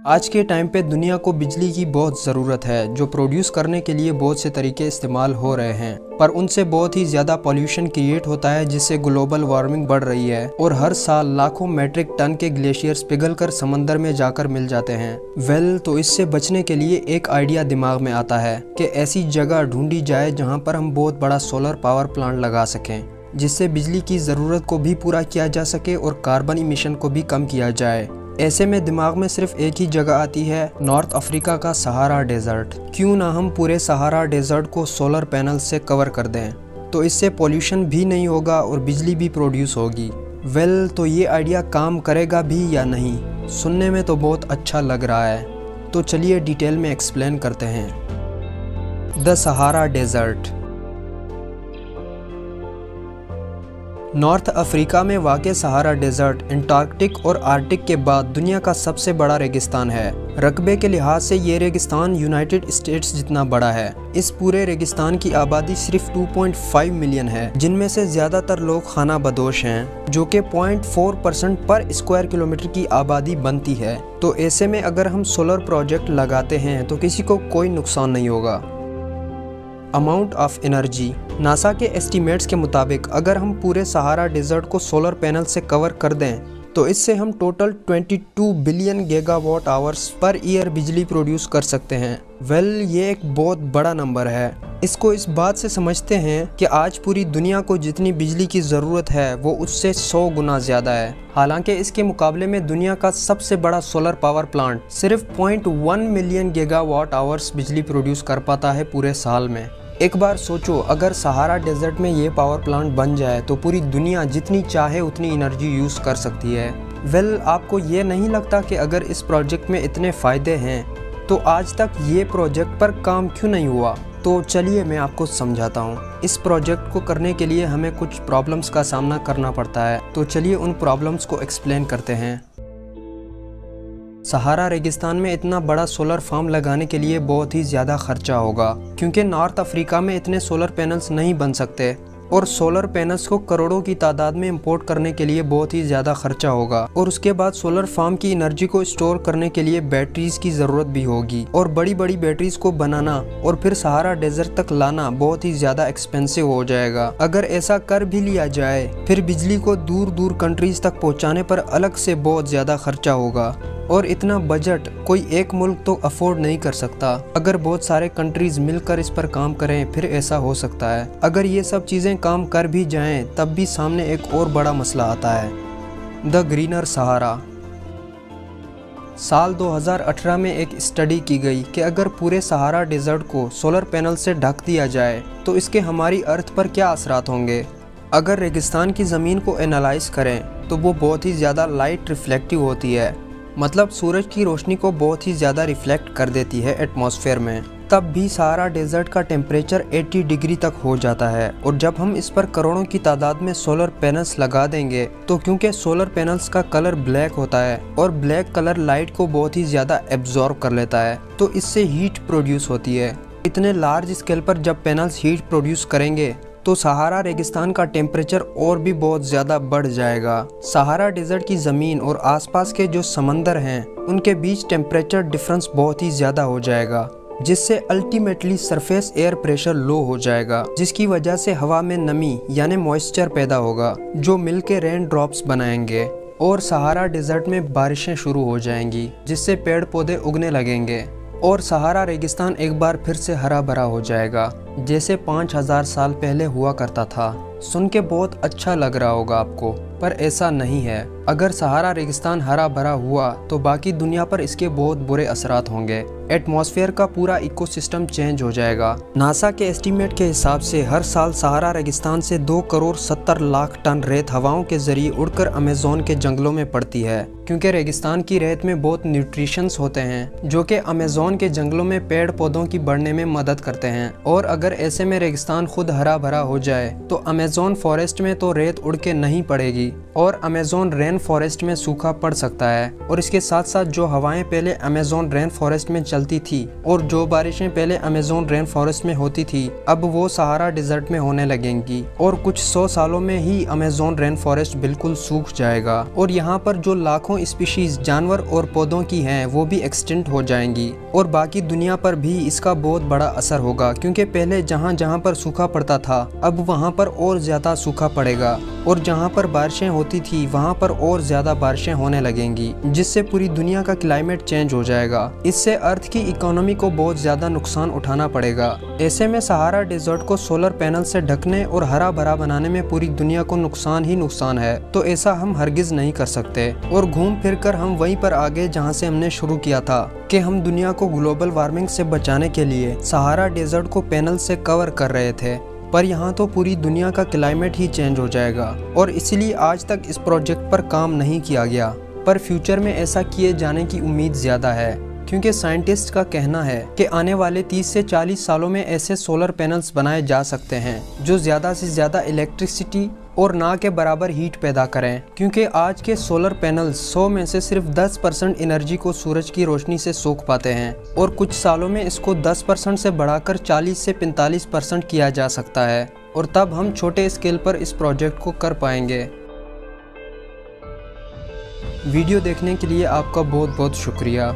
आज के टाइम पे दुनिया को बिजली की बहुत ज़रूरत है, जो प्रोड्यूस करने के लिए बहुत से तरीके इस्तेमाल हो रहे हैं, पर उनसे बहुत ही ज़्यादा पॉल्यूशन क्रिएट होता है, जिससे ग्लोबल वार्मिंग बढ़ रही है और हर साल लाखों मैट्रिक टन के ग्लेशियर्स पिघलकर समंदर में जाकर मिल जाते हैं। तो इससे बचने के लिए एक आइडिया दिमाग में आता है कि ऐसी जगह ढूंढी जाए जहाँ पर हम बहुत बड़ा सोलर पावर प्लांट लगा सकें, जिससे बिजली की ज़रूरत को भी पूरा किया जा सके और कार्बन इमिशन को भी कम किया जाए। ऐसे में दिमाग में सिर्फ एक ही जगह आती है, नॉर्थ अफ्रीका का सहारा डेजर्ट। क्यों ना हम पूरे सहारा डेजर्ट को सोलर पैनल से कवर कर दें, तो इससे पोल्यूशन भी नहीं होगा और बिजली भी प्रोड्यूस होगी। तो ये आइडिया काम करेगा भी या नहीं, सुनने में तो बहुत अच्छा लग रहा है, तो चलिए डिटेल में एक्सप्लेन करते हैं। The Sahara desert. North Africa में वाक़ सहारा डेजर्ट अंटार्कटिक और आर्कटिक के बाद दुनिया का सबसे बड़ा रेगिस्तान है। रकबे के लिहाज से ये रेगिस्तान यूनाइटेड स्टेट्स जितना बड़ा है। इस पूरे रेगिस्तान की आबादी सिर्फ 2.5 मिलियन है, जिनमें से ज़्यादातर लोग खाना बदोश हैं, जो कि 0.4% पर स्क्वायर किलोमीटर की आबादी बनती है। तो ऐसे में अगर हम सोलर प्रोजेक्ट लगाते हैं तो किसी को कोई नुकसान नहीं होगा। Amount of energy. नासा के एस्टीमेट्स के मुताबिक अगर हम पूरे सहारा डेजर्ट को सोलर पैनल से कवर कर दें तो इससे हम total 22 billion gigawatt hours per year बिजली प्रोड्यूस कर सकते हैं। ये एक बहुत बड़ा नंबर है। इसको इस बात से समझते हैं कि आज पूरी दुनिया को जितनी बिजली की ज़रूरत है वो उससे 100 गुना ज़्यादा है। हालांकि इसके मुकाबले में दुनिया का सबसे बड़ा सोलर पावर प्लांट सिर्फ 0.1 मिलियन गीगावाट आवर्स बिजली प्रोड्यूस कर पाता है पूरे साल में। एक बार सोचो, अगर सहारा डेजर्ट में ये पावर प्लांट बन जाए तो पूरी दुनिया जितनी चाहे उतनी एनर्जी यूज़ कर सकती है। आपको ये नहीं लगता कि अगर इस प्रोजेक्ट में इतने फ़ायदे हैं तो आज तक ये प्रोजेक्ट पर काम क्यों नहीं हुआ? तो चलिए मैं आपको समझाता हूँ। इस प्रोजेक्ट को करने के लिए हमें कुछ प्रॉब्लम्स का सामना करना पड़ता है, तो चलिए उन प्रॉब्लम्स को एक्सप्लेन करते हैं। सहारा रेगिस्तान में इतना बड़ा सोलर फार्म लगाने के लिए बहुत ही ज़्यादा खर्चा होगा, क्योंकि नॉर्थ अफ्रीका में इतने सोलर पैनल्स नहीं बन सकते और सोलर पैनल्स को करोड़ों की तादाद में इंपोर्ट करने के लिए बहुत ही ज़्यादा खर्चा होगा। और उसके बाद सोलर फार्म की एनर्जी को स्टोर करने के लिए बैटरीज की ज़रूरत भी होगी, और बड़ी बड़ी बैटरीज को बनाना और फिर सहारा डेजर्ट तक लाना बहुत ही ज़्यादा एक्सपेंसिव हो जाएगा। अगर ऐसा कर भी लिया जाए, फिर बिजली को दूर दूर कंट्रीज तक पहुँचाने पर अलग से बहुत ज़्यादा खर्चा होगा, और इतना बजट कोई एक मुल्क तो अफोर्ड नहीं कर सकता। अगर बहुत सारे कंट्रीज मिलकर इस पर काम करें फिर ऐसा हो सकता है। अगर ये सब चीज़ें काम कर भी जाएं तब भी सामने एक और बड़ा मसला आता है, द ग्रीनर सहारा। साल 2018 में एक स्टडी की गई कि अगर पूरे सहारा डेजर्ट को सोलर पैनल से ढक दिया जाए तो इसके हमारी अर्थ पर क्या असरात होंगे। अगर रेगिस्तान की ज़मीन को एनालाइज करें तो वो बहुत ही ज़्यादा लाइट रिफ्लेक्टिव होती है, मतलब सूरज की रोशनी को बहुत ही ज़्यादा रिफ्लेक्ट कर देती है एटमॉस्फेयर में। तब भी सहारा डेजर्ट का टेम्परेचर 80 डिग्री तक हो जाता है, और जब हम इस पर करोड़ों की तादाद में सोलर पैनल्स लगा देंगे तो क्योंकि सोलर पैनल्स का कलर ब्लैक होता है और ब्लैक कलर लाइट को बहुत ही ज़्यादा एब्जॉर्ब कर लेता है, तो इससे हीट प्रोड्यूस होती है। इतने लार्ज स्केल पर जब पैनल्स हीट प्रोड्यूस करेंगे तो सहारा रेगिस्तान का टेम्परेचर और भी बहुत ज़्यादा बढ़ जाएगा। सहारा डेजर्ट की ज़मीन और आसपास के जो समंदर हैं उनके बीच टेम्परेचर डिफरेंस बहुत ही ज़्यादा हो जाएगा, जिससे ultimately surface air pressure low हो जाएगा, जिसकी वजह से हवा में नमी यानी मॉइस्चर पैदा होगा, जो मिलके रेन ड्रॉप्स बनाएंगे और सहारा डेजर्ट में बारिशें शुरू हो जाएंगी, जिससे पेड़ पौधे उगने लगेंगे और सहारा रेगिस्तान एक बार फिर से हरा भरा हो जाएगा, जैसे 5000 साल पहले हुआ करता था। सुन के बहुत अच्छा लग रहा होगा आपको, पर ऐसा नहीं है। अगर सहारा रेगिस्तान हरा भरा हुआ तो बाकी दुनिया पर इसके बहुत बुरे असरात होंगे। एटमॉस्फेयर का पूरा इकोसिस्टम चेंज हो जाएगा। नासा के एस्टीमेट के हिसाब से हर साल सहारा रेगिस्तान से 2 करोड़ 70 लाख टन रेत हवाओं के जरिए उड़कर अमेज़न के जंगलों में पड़ती है, क्योंकि रेगिस्तान की रेत में बहुत न्यूट्रिशंस होते हैं जो कि अमेज़न के जंगलों में पेड़ पौधों की बढ़ने में मदद करते हैं। और अगर ऐसे में रेगिस्तान खुद हरा भरा हो जाए तो अमेज़न फॉरेस्ट में तो रेत उड़ के नहीं पड़ेगी और अमेज़न रेन फॉरेस्ट में सूखा पड़ सकता है। और इसके साथ साथ जो हवाएं पहले अमेज़न रेन फॉरेस्ट में चलती थी और जो बारिशें पहले अमेज़न रेन फॉरेस्ट में होती थी, अब वो सहारा डिजर्ट में होने लगेंगी और कुछ 100 सालों में ही अमेज़न रेन फॉरेस्ट बिल्कुल सूख जाएगा और यहाँ पर जो लाखों स्पीशीज जानवर और पौधों की हैं वो भी एक्सटिंक्ट हो जाएंगी और बाकी दुनिया पर भी इसका बहुत बड़ा असर होगा, क्योंकि पहले जहाँ जहाँ पर सूखा पड़ता था अब वहाँ पर और ज्यादा सूखा पड़ेगा और जहाँ पर बारिशें होती थी वहाँ पर और ज्यादा बारिशें होने लगेंगी, जिससे पूरी दुनिया का क्लाइमेट चेंज हो जाएगा। इससे अर्थ की इकोनॉमी को बहुत ज्यादा नुकसान उठाना पड़ेगा। ऐसे में सहारा डेजर्ट को सोलर पैनल से ढकने और हरा भरा बनाने में पूरी दुनिया को नुकसान ही नुकसान है, तो ऐसा हम हरगिज नहीं कर सकते और घूम फिर कर हम वहीं पर आ गए जहाँ से हमने शुरू किया था कि हम दुनिया को ग्लोबल वार्मिंग से बचाने के लिए सहारा डेजर्ट को पैनल से कवर कर रहे थे। पर यहाँ तो पूरी दुनिया का क्लाइमेट ही चेंज हो जाएगा और इसीलिए आज तक इस प्रोजेक्ट पर काम नहीं किया गया, पर फ्यूचर में ऐसा किए जाने की उम्मीद ज़्यादा है, क्योंकि साइंटिस्ट का कहना है कि आने वाले 30 से 40 सालों में ऐसे सोलर पैनल्स बनाए जा सकते हैं जो ज़्यादा से ज़्यादा इलेक्ट्रिसिटी और ना के बराबर हीट पैदा करें, क्योंकि आज के सोलर पैनल्स 100 में से सिर्फ 10% एनर्जी को सूरज की रोशनी से सोख पाते हैं और कुछ सालों में इसको 10% से बढ़ाकर 40 से 45% किया जा सकता है और तब हम छोटे स्केल पर इस प्रोजेक्ट को कर पाएंगे। वीडियो देखने के लिए आपका बहुत बहुत शुक्रिया।